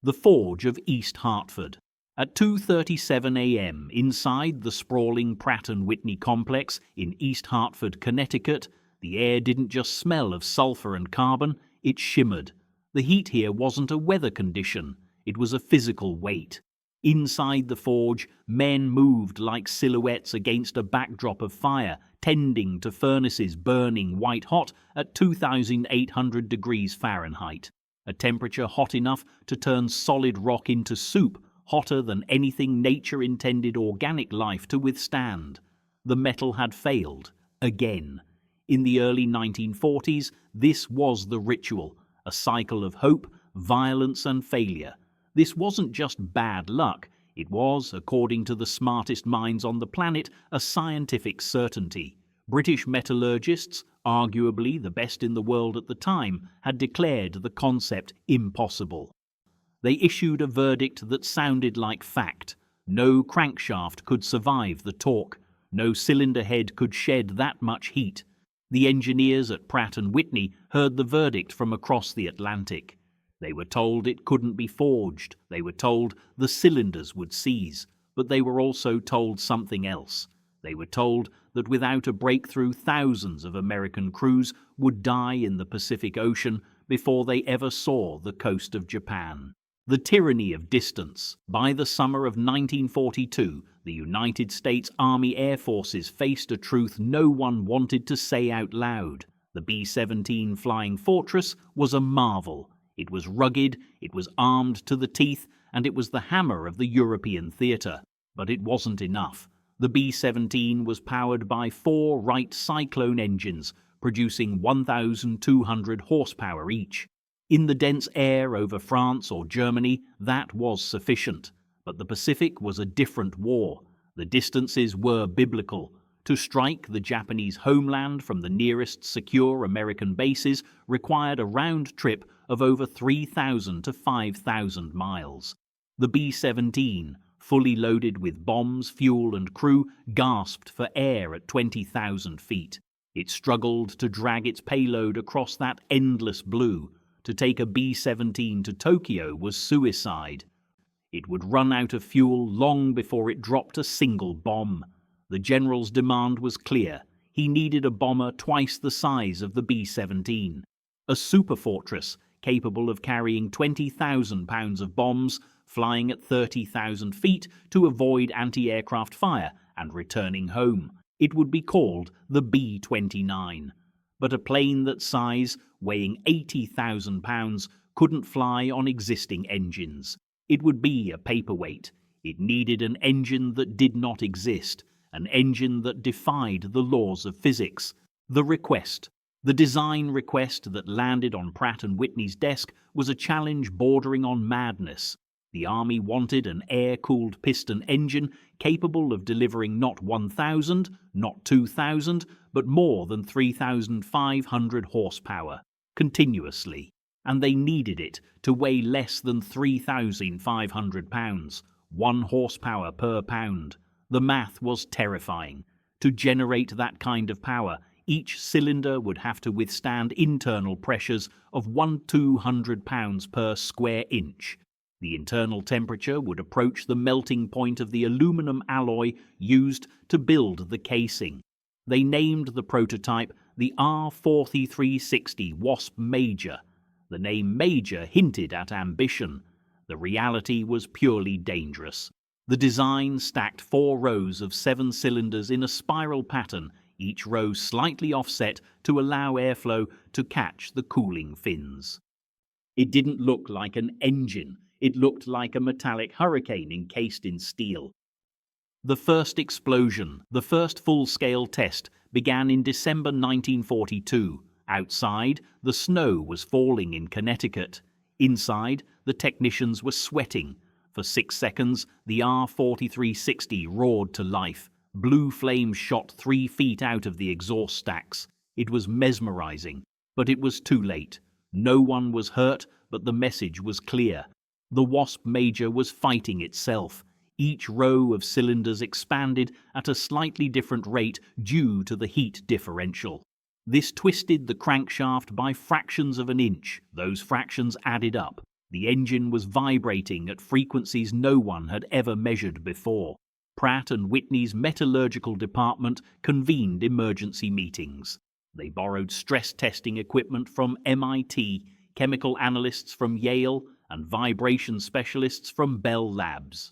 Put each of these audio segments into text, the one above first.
The forge of East Hartford. At 2:37 a.m., inside the sprawling Pratt Whitney complex in East Hartford, Connecticut, the air didn't just smell of sulfur and carbon, it shimmered. The heat here wasn't a weather condition, it was a physical weight. Inside the forge, men moved like silhouettes against a backdrop of fire, tending to furnaces burning white-hot at 2,800 degrees Fahrenheit. A temperature hot enough to turn solid rock into soup, hotter than anything nature intended organic life to withstand. The metal had failed, again. In the early 1940s, this was the ritual, a cycle of hope, violence and failure. This wasn't just bad luck, it was, according to the smartest minds on the planet, a scientific certainty. British metallurgists, arguably the best in the world at the time, had declared the concept impossible. They issued a verdict that sounded like fact. No crankshaft could survive the torque. No cylinder head could shed that much heat. The engineers at Pratt Whitney heard the verdict from across the Atlantic. They were told it couldn't be forged. They were told the cylinders would seize. But they were also told something else. They were told that without a breakthrough, thousands of American crews would die in the Pacific Ocean before they ever saw the coast of Japan. The tyranny of distance. By the summer of 1942, the United States Army Air Forces faced a truth no one wanted to say out loud. The B-29 Flying Fortress was a marvel. It was rugged, it was armed to the teeth, and it was the hammer of the European theatre. But it wasn't enough. The B-29 was powered by 4 Wright Cyclone engines, producing 1,200 horsepower each. In the dense air over France or Germany, that was sufficient. But the Pacific was a different war. The distances were biblical. To strike the Japanese homeland from the nearest secure American bases required a round trip of over 3,000 to 5,000 miles. The B-29, fully loaded with bombs, fuel and crew, gasped for air at 20,000 feet. It struggled to drag its payload across that endless blue. To take a B-29 to Tokyo was suicide. It would run out of fuel long before it dropped a single bomb. The general's demand was clear. He needed a bomber twice the size of the B-29. A superfortress capable of carrying 20,000 pounds of bombs, flying at 30,000 feet to avoid anti-aircraft fire and returning home. It would be called the B-29. But a plane that size, weighing 80,000 pounds, couldn't fly on existing engines. It would be a paperweight. It needed an engine that did not exist, an engine that defied the laws of physics. The request. The design request that landed on Pratt Whitney's desk was a challenge bordering on madness. The Army wanted an air-cooled piston engine capable of delivering not 1,000, not 2,000, but more than 3,500 horsepower, continuously. And they needed it to weigh less than 3,500 pounds, 1 horsepower per pound. The math was terrifying. To generate that kind of power, each cylinder would have to withstand internal pressures of 1,200 pounds per square inch. The internal temperature would approach the melting point of the aluminum alloy used to build the casing. They named the prototype the R-4360 Wasp Major. The name Major hinted at ambition. The reality was purely dangerous. The design stacked 4 rows of 7 cylinders in a spiral pattern, each row slightly offset to allow airflow to catch the cooling fins. It didn't look like an engine. It looked like a metallic hurricane encased in steel. The first explosion, the first full-scale test, began in December 1942. Outside, the snow was falling in Connecticut. Inside, the technicians were sweating. For 6 seconds, the R-4360 roared to life. Blue flames shot 3 feet out of the exhaust stacks. It was mesmerizing, but it was too late. No one was hurt, but the message was clear. The Wasp Major was fighting itself. Each row of cylinders expanded at a slightly different rate due to the heat differential. This twisted the crankshaft by fractions of an inch. Those fractions added up. The engine was vibrating at frequencies no one had ever measured before. Pratt & Whitney's metallurgical department convened emergency meetings. They borrowed stress testing equipment from MIT, chemical analysts from Yale, and vibration specialists from Bell Labs.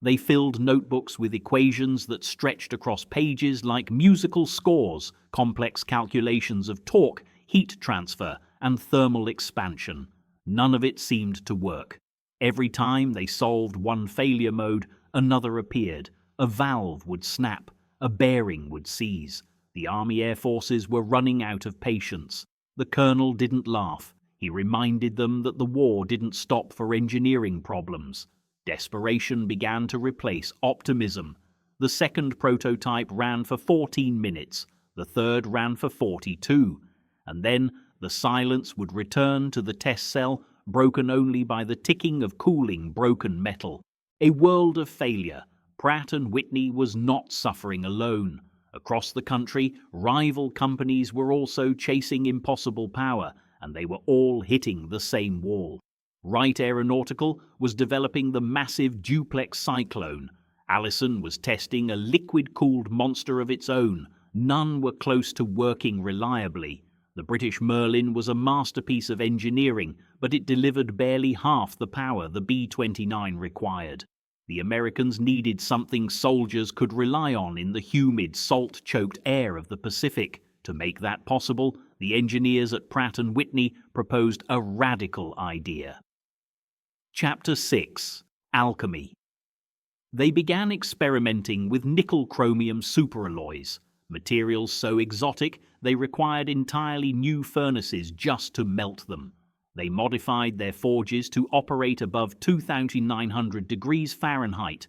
They filled notebooks with equations that stretched across pages like musical scores, complex calculations of torque, heat transfer, and thermal expansion. None of it seemed to work. Every time they solved one failure mode, another appeared. A valve would snap, a bearing would seize. The Army Air Forces were running out of patience. The colonel didn't laugh. He reminded them that the war didn't stop for engineering problems. Desperation began to replace optimism. The second prototype ran for 14 minutes. The third ran for 42. And then the silence would return to the test cell, broken only by the ticking of cooling broken metal. A world of failure. Pratt & Whitney was not suffering alone. Across the country, rival companies were also chasing impossible power, and they were all hitting the same wall. Wright Aeronautical was developing the massive duplex cyclone. Allison was testing a liquid-cooled monster of its own. None were close to working reliably. The British Merlin was a masterpiece of engineering, but it delivered barely half the power the B-29 required. The Americans needed something soldiers could rely on in the humid, salt-choked air of the Pacific. To make that possible, the engineers at Pratt & Whitney proposed a radical idea. Chapter 6. Alchemy. They began experimenting with nickel-chromium superalloys, materials so exotic they required entirely new furnaces just to melt them. They modified their forges to operate above 2,900 degrees Fahrenheit,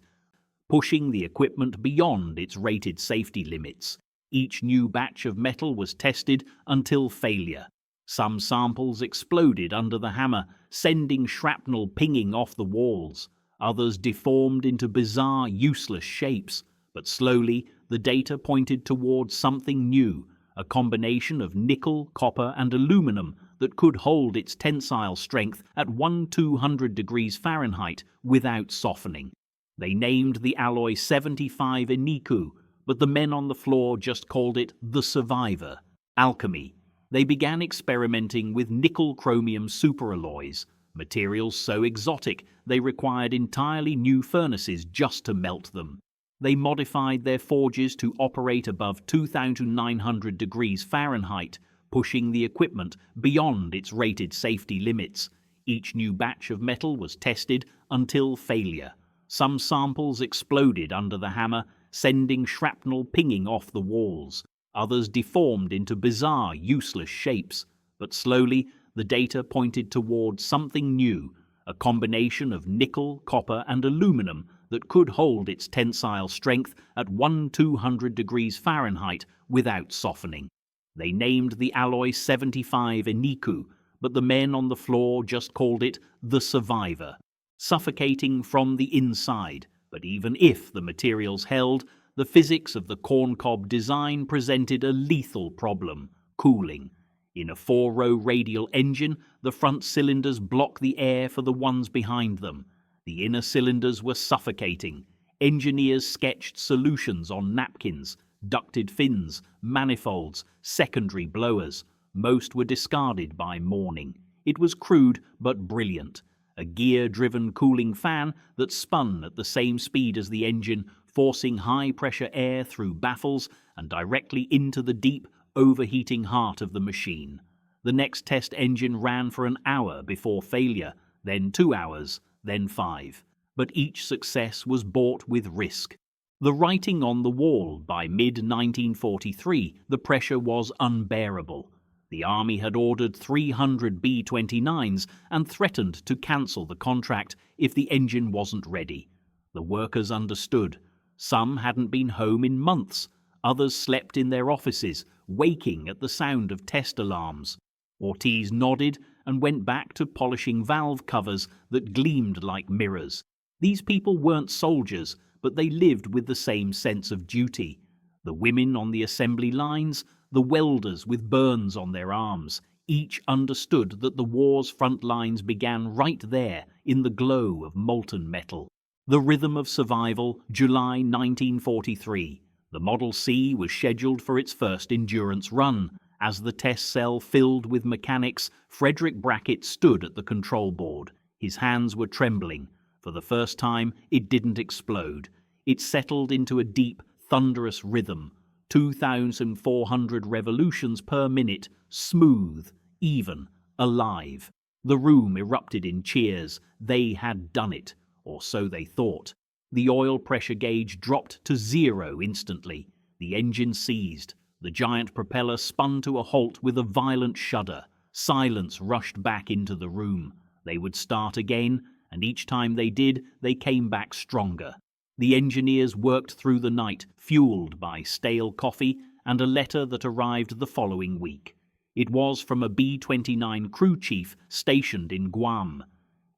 pushing the equipment beyond its rated safety limits. Each new batch of metal was tested until failure. Some samples exploded under the hammer, sending shrapnel pinging off the walls. Others deformed into bizarre, useless shapes. But slowly, the data pointed towards something new, a combination of nickel, copper, and aluminum that could hold its tensile strength at 1,200 degrees Fahrenheit without softening. They named the alloy 75 Eniku, but the men on the floor just called it the Survivor. Alchemy. They began experimenting with nickel-chromium superalloys, materials so exotic they required entirely new furnaces just to melt them. They modified their forges to operate above 2,900 degrees Fahrenheit, pushing the equipment beyond its rated safety limits. Each new batch of metal was tested until failure. Some samples exploded under the hammer, sending shrapnel pinging off the walls. Others deformed into bizarre, useless shapes. But slowly, the data pointed towards something new, a combination of nickel, copper, and aluminum that could hold its tensile strength at 1,200 degrees Fahrenheit without softening. They named the alloy 75 Eniku, but the men on the floor just called it the Survivor. Suffocating from the inside, but even if the materials held, the physics of the Corncob design presented a lethal problem: cooling. In a 4-row radial engine, the front cylinders block the air for the ones behind them. The inner cylinders were suffocating. Engineers sketched solutions on napkins: ducted fins, manifolds, secondary blowers. Most were discarded by morning. It was crude but brilliant. A gear-driven cooling fan that spun at the same speed as the engine, forcing high-pressure air through baffles and directly into the deep, overheating heart of the machine. The next test engine ran for an hour before failure, then 2 hours, then 5. But each success was bought with risk. The writing on the wall: by mid-1943, the pressure was unbearable. The Army had ordered 300 B-29s and threatened to cancel the contract if the engine wasn't ready. The workers understood. Some hadn't been home in months. Others slept in their offices, waking at the sound of test alarms. Ortiz nodded and went back to polishing valve covers that gleamed like mirrors. These people weren't soldiers, but they lived with the same sense of duty. The women on the assembly lines, the welders with burns on their arms, Each understood that the war's front lines began right there in the glow of molten metal. The rhythm of survival, July 1943. The Model C was scheduled for its first endurance run. As the test cell filled with mechanics, Frederick Brackett stood at the control board. His hands were trembling. For the first time, it didn't explode. It settled into a deep, thunderous rhythm. 2,400 revolutions per minute, smooth, even, alive. The room erupted in cheers. They had done it, or so they thought. The oil pressure gauge dropped to 0 instantly. The engine seized. The giant propeller spun to a halt with a violent shudder. Silence rushed back into the room. They would start again, and each time they did, they came back stronger. The engineers worked through the night, fueled by stale coffee and a letter that arrived the following week. It was from a B-29 crew chief stationed in Guam.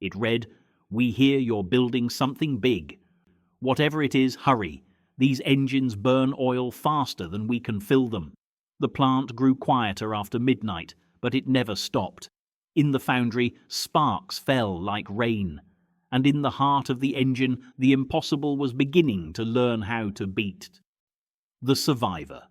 It read, "We hear you're building something big. Whatever it is, hurry. These engines burn oil faster than we can fill them." The plant grew quieter after midnight, but it never stopped. In the foundry, sparks fell like rain. And in the heart of the engine, the impossible was beginning to learn how to beat. The Survivor.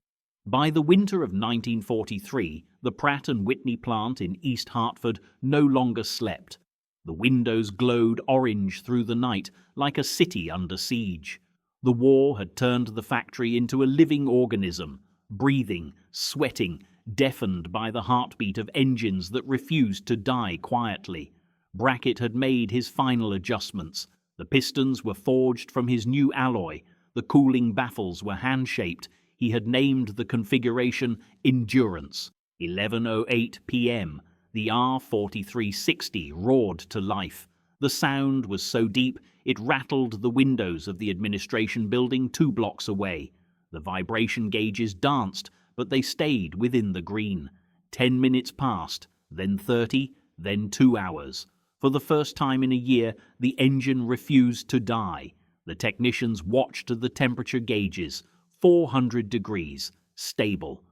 By the winter of 1943, the Pratt Whitney plant in East Hartford no longer slept. The windows glowed orange through the night, like a city under siege. The war had turned the factory into a living organism, breathing, sweating, deafened by the heartbeat of engines that refused to die quietly. Brackett had made his final adjustments. The pistons were forged from his new alloy. The cooling baffles were hand-shaped. He had named the configuration Endurance. 11:08 p.m. The R-4360 roared to life. The sound was so deep it rattled the windows of the administration building 2 blocks away. The vibration gauges danced, but they stayed within the green. 10 minutes passed, then 30, then 2 hours. For the first time in a year, the engine refused to die. The technicians watched the temperature gauges, 400 degrees, stable.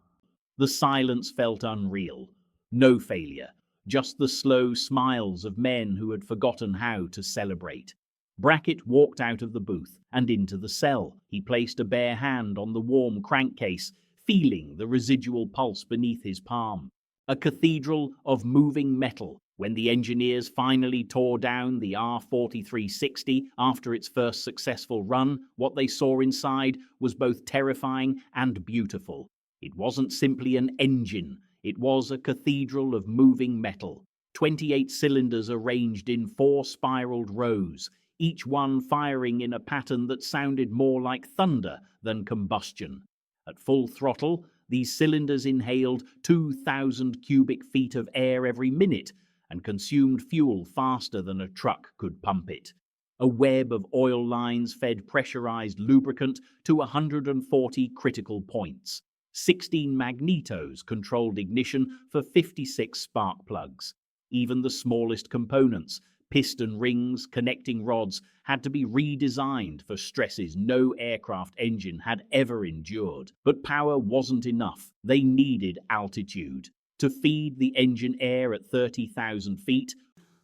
The silence felt unreal. No failure, just the slow smiles of men who had forgotten how to celebrate. Brackett walked out of the booth and into the cell. He placed a bare hand on the warm crankcase, feeling the residual pulse beneath his palm. A cathedral of moving metal. When the engineers finally tore down the R-4360 after its first successful run, what they saw inside was both terrifying and beautiful. It wasn't simply an engine. It was a cathedral of moving metal. 28 cylinders arranged in 4 spiraled rows, each one firing in a pattern that sounded more like thunder than combustion. At full throttle, these cylinders inhaled 2,000 cubic feet of air every minute and consumed fuel faster than a truck could pump it. A web of oil lines fed pressurized lubricant to 140 critical points. 16 magnetos controlled ignition for 56 spark plugs. Even the smallest components, piston rings, connecting rods, had to be redesigned for stresses no aircraft engine had ever endured. But power wasn't enough. They needed altitude. To feed the engine air at 30,000 feet,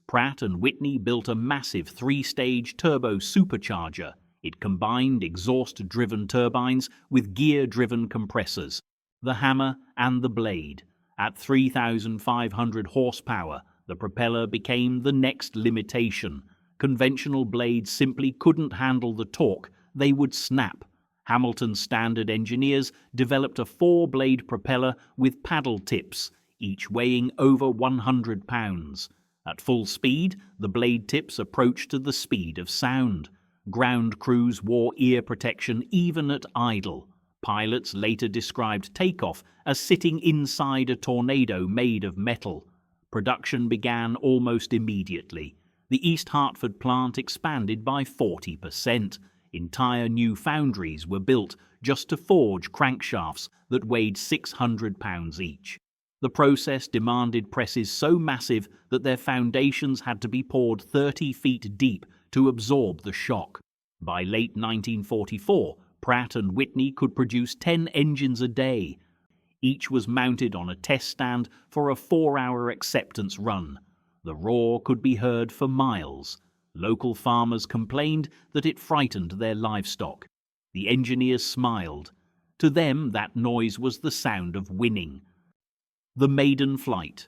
Pratt & Whitney built a massive 3-stage turbo supercharger. It combined exhaust-driven turbines with gear-driven compressors. The hammer and the blade. At 3,500 horsepower, the propeller became the next limitation. Conventional blades simply couldn't handle the torque. They would snap. Hamilton Standard engineers developed a 4-blade propeller with paddle tips, each weighing over 100 pounds. At full speed, the blade tips approached to the speed of sound. Ground crews wore ear protection even at idle. Pilots later described takeoff as sitting inside a tornado made of metal. Production began almost immediately. The East Hartford plant expanded by 40%. Entire new foundries were built just to forge crankshafts that weighed 600 pounds each. The process demanded presses so massive that their foundations had to be poured 30 feet deep to absorb the shock. By late 1944, Pratt & Whitney could produce 10 engines a day. Each was mounted on a test stand for a 4-hour acceptance run. The roar could be heard for miles. Local farmers complained that it frightened their livestock. The engineers smiled. To them, that noise was the sound of winning. The maiden flight.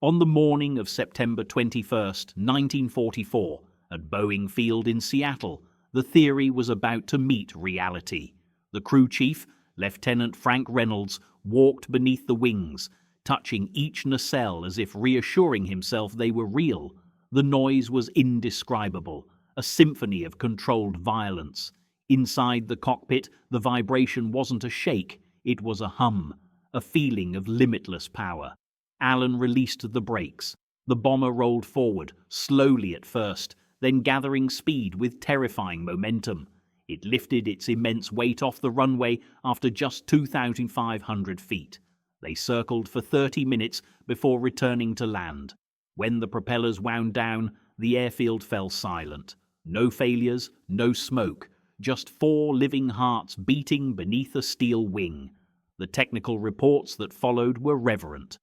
On the morning of September 21st, 1944, at Boeing Field in Seattle, the theory was about to meet reality. The crew chief, Lieutenant Frank Reynolds, walked beneath the wings, touching each nacelle as if reassuring himself they were real. The noise was indescribable, a symphony of controlled violence. Inside the cockpit, the vibration wasn't a shake, it was a hum, a feeling of limitless power. Allen released the brakes. The bomber rolled forward, slowly at first, then gathering speed with terrifying momentum. It lifted its immense weight off the runway after just 2,500 feet. They circled for 30 minutes before returning to land. When the propellers wound down, the airfield fell silent. No failures, no smoke, just 4 living hearts beating beneath a steel wing. The technical reports that followed were reverent.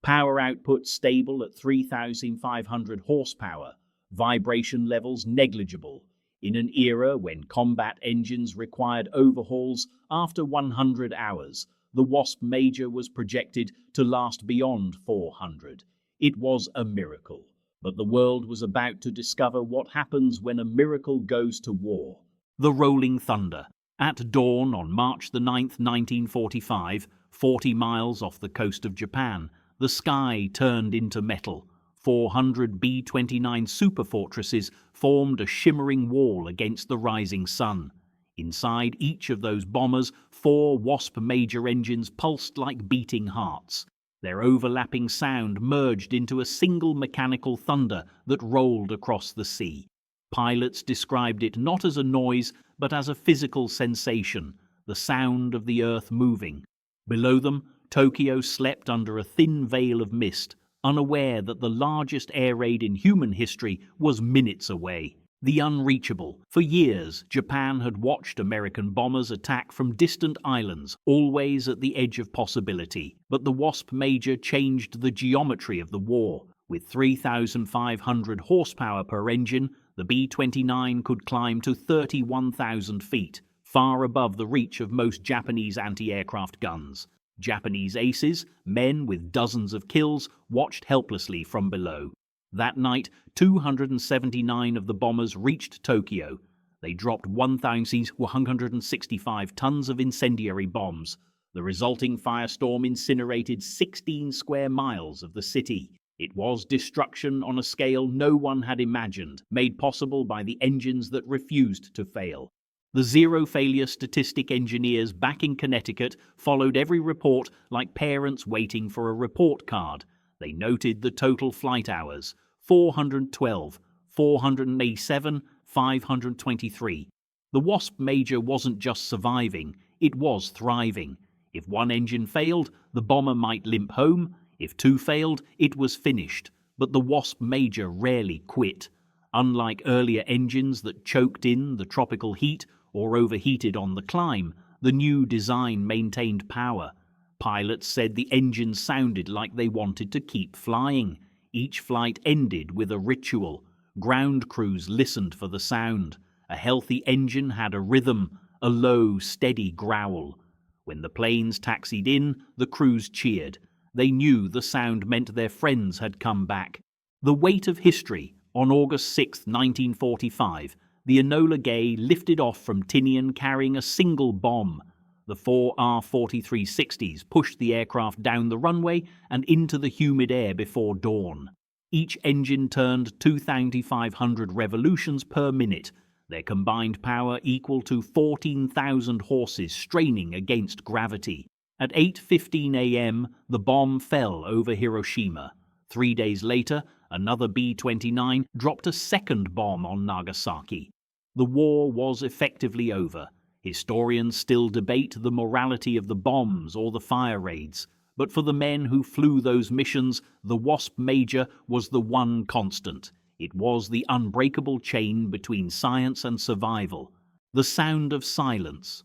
Power output stable at 3,500 horsepower, vibration levels negligible. In an era when combat engines required overhauls after 100 hours, the Wasp Major was projected to last beyond 400. It was a miracle, but the world was about to discover what happens when a miracle goes to war. The Rolling Thunder. At dawn on March the 9th, 1945, 40 miles off the coast of Japan, the sky turned into metal. 400 B-29 Superfortresses formed a shimmering wall against the rising sun. Inside each of those bombers, 4 Wasp Major engines pulsed like beating hearts. Their overlapping sound merged into a single mechanical thunder that rolled across the sea. Pilots described it not as a noise, but as a physical sensation, the sound of the earth moving. Below them, Tokyo slept under a thin veil of mist, unaware that the largest air raid in human history was minutes away. The unreachable. For years, Japan had watched American bombers attack from distant islands, always at the edge of possibility. But the Wasp Major changed the geometry of the war. With 3,500 horsepower per engine, the B-29 could climb to 31,000 feet, far above the reach of most Japanese anti-aircraft guns. Japanese aces, men with dozens of kills, watched helplessly from below. That night, 279 of the bombers reached Tokyo. They dropped 1,165 tons of incendiary bombs. The resulting firestorm incinerated 16 square miles of the city. It was destruction on a scale no one had imagined, made possible by the engines that refused to fail. The zero-failure statistic engineers back in Connecticut followed every report like parents waiting for a report card. They noted the total flight hours: 412, 487, 523. The Wasp Major wasn't just surviving, it was thriving. If one engine failed, the bomber might limp home. If 2 failed, it was finished. But the Wasp Major rarely quit. Unlike earlier engines that choked in the tropical heat or overheated on the climb, the new design maintained power. Pilots said the engines sounded like they wanted to keep flying. Each flight ended with a ritual. Ground crews listened for the sound. A healthy engine had a rhythm, a low, steady growl. When the planes taxied in, the crews cheered. They knew the sound meant their friends had come back. The weight of history. On August 6, 1945, the Enola Gay lifted off from Tinian carrying a single bomb. The 4 R-4360s pushed the aircraft down the runway and into the humid air before dawn. Each engine turned 2,500 revolutions per minute, their combined power equal to 14,000 horses straining against gravity. At 8:15 a.m., the bomb fell over Hiroshima. 3 days later, another B-29 dropped a second bomb on Nagasaki. The war was effectively over. Historians still debate the morality of the bombs or the fire raids, but for the men who flew those missions, the Wasp Major was the one constant. It was the unbreakable chain between science and survival. The sound of silence.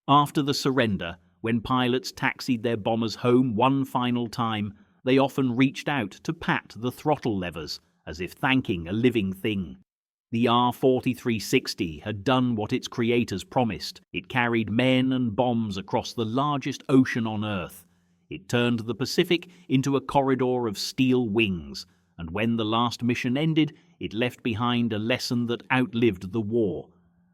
After the surrender, When pilots taxied their bombers home one final time, they often reached out to pat the throttle levers, as if thanking a living thing. The R-4360 had done what its creators promised. It carried men and bombs across the largest ocean on Earth. It turned the Pacific into a corridor of steel wings, and when the last mission ended, it left behind a lesson that outlived the war.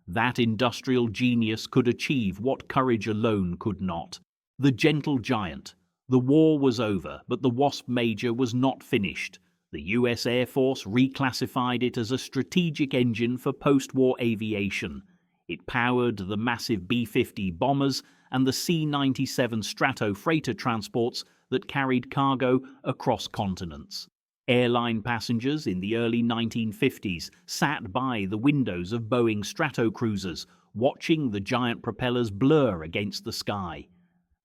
That industrial genius could achieve what courage alone could not. The gentle giant. The war was over, but the Wasp Major was not finished. The US Air Force reclassified it as a strategic engine for post-war aviation. It powered the massive B-50 bombers and the C-97 Strato freighter transports that carried cargo across continents. Airline passengers in the early 1950s sat by the windows of Boeing Stratocruisers, watching the giant propellers blur against the sky.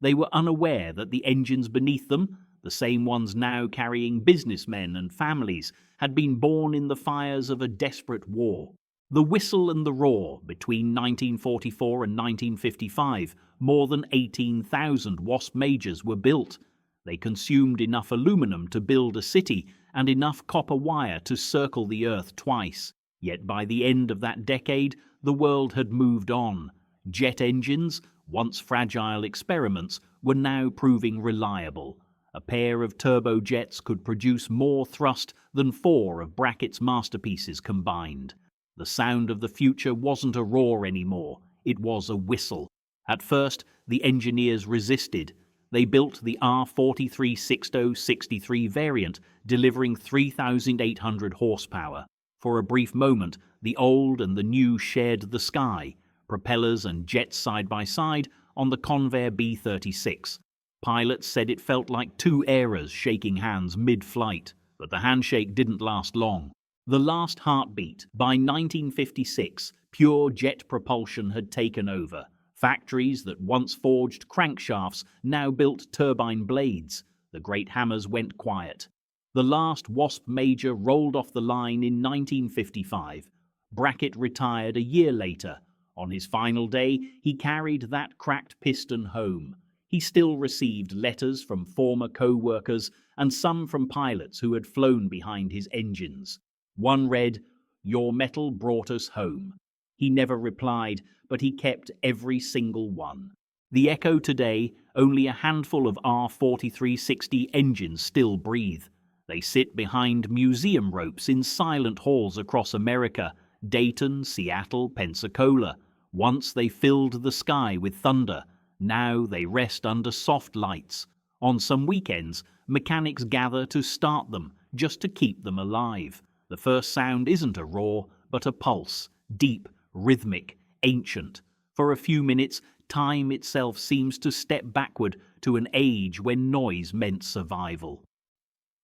They were unaware that the engines beneath them, the same ones now carrying businessmen and families, had been born in the fires of a desperate war. The whistle and the roar. Between 1944 and 1955, more than 18,000 Wasp Majors were built. They consumed enough aluminum to build a city and enough copper wire to circle the Earth twice. Yet by the end of that decade, the world had moved on. Jet engines, once fragile experiments, were now proving reliable. A pair of turbojets could produce more thrust than 4 of Brackett's masterpieces combined. The sound of the future wasn't a roar anymore, it was a whistle. At first, the engineers resisted. They built the R-4360 63 variant, delivering 3,800 horsepower. For a brief moment, the old and the new shared the sky, propellers and jets side by side on the Convair B-36. Pilots said it felt like two eras shaking hands mid-flight, but the handshake didn't last long. The last heartbeat. By 1956, pure jet propulsion had taken over. Factories that once forged crankshafts now built turbine blades. The great hammers went quiet. The last Wasp Major rolled off the line in 1955. Brackett retired a year later. On his final day, he carried that cracked piston home. He still received letters from former co-workers and some from pilots who had flown behind his engines. One read, "Your metal brought us home." He never replied, but he kept every single one. The echo today, only a handful of R-4360 engines still breathe. They sit behind museum ropes in silent halls across America, Dayton, Seattle, Pensacola. Once they filled the sky with thunder. Now they rest under soft lights. On some weekends, mechanics gather to start them, just to keep them alive. The first sound isn't a roar, but a pulse, deep, rhythmic, ancient. For a few minutes, time itself seems to step backward to an age when noise meant survival.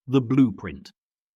The blueprint.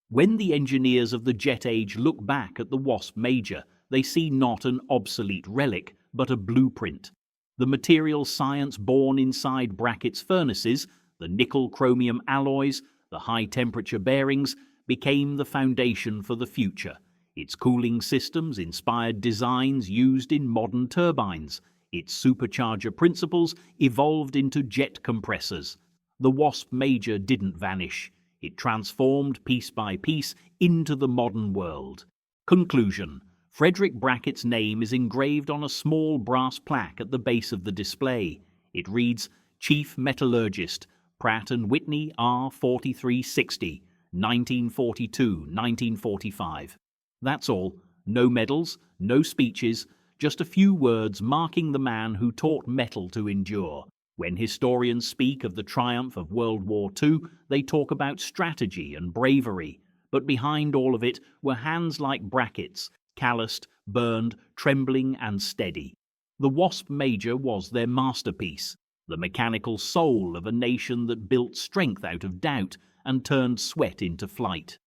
When the engineers of the jet age look back at the Wasp Major, they see not an obsolete relic, but a blueprint. The material science born inside Brackett's furnaces, the nickel-chromium alloys, the high-temperature bearings, became the foundation for the future. Its cooling systems inspired designs used in modern turbines. Its supercharger principles evolved into jet compressors. The Wasp Major didn't vanish. It transformed piece by piece into the modern world. Conclusion. Frederick Brackett's name is engraved on a small brass plaque at the base of the display. It reads, Chief Metallurgist, Pratt Whitney R-4360, 1942-1945. That's all. No medals, no speeches, just a few words marking the man who taught metal to endure. When historians speak of the triumph of World War II, they talk about strategy and bravery. But behind all of it were hands like Brackett's, calloused, burned, trembling and steady. The Wasp Major was their masterpiece, the mechanical soul of a nation that built strength out of doubt and turned sweat into flight.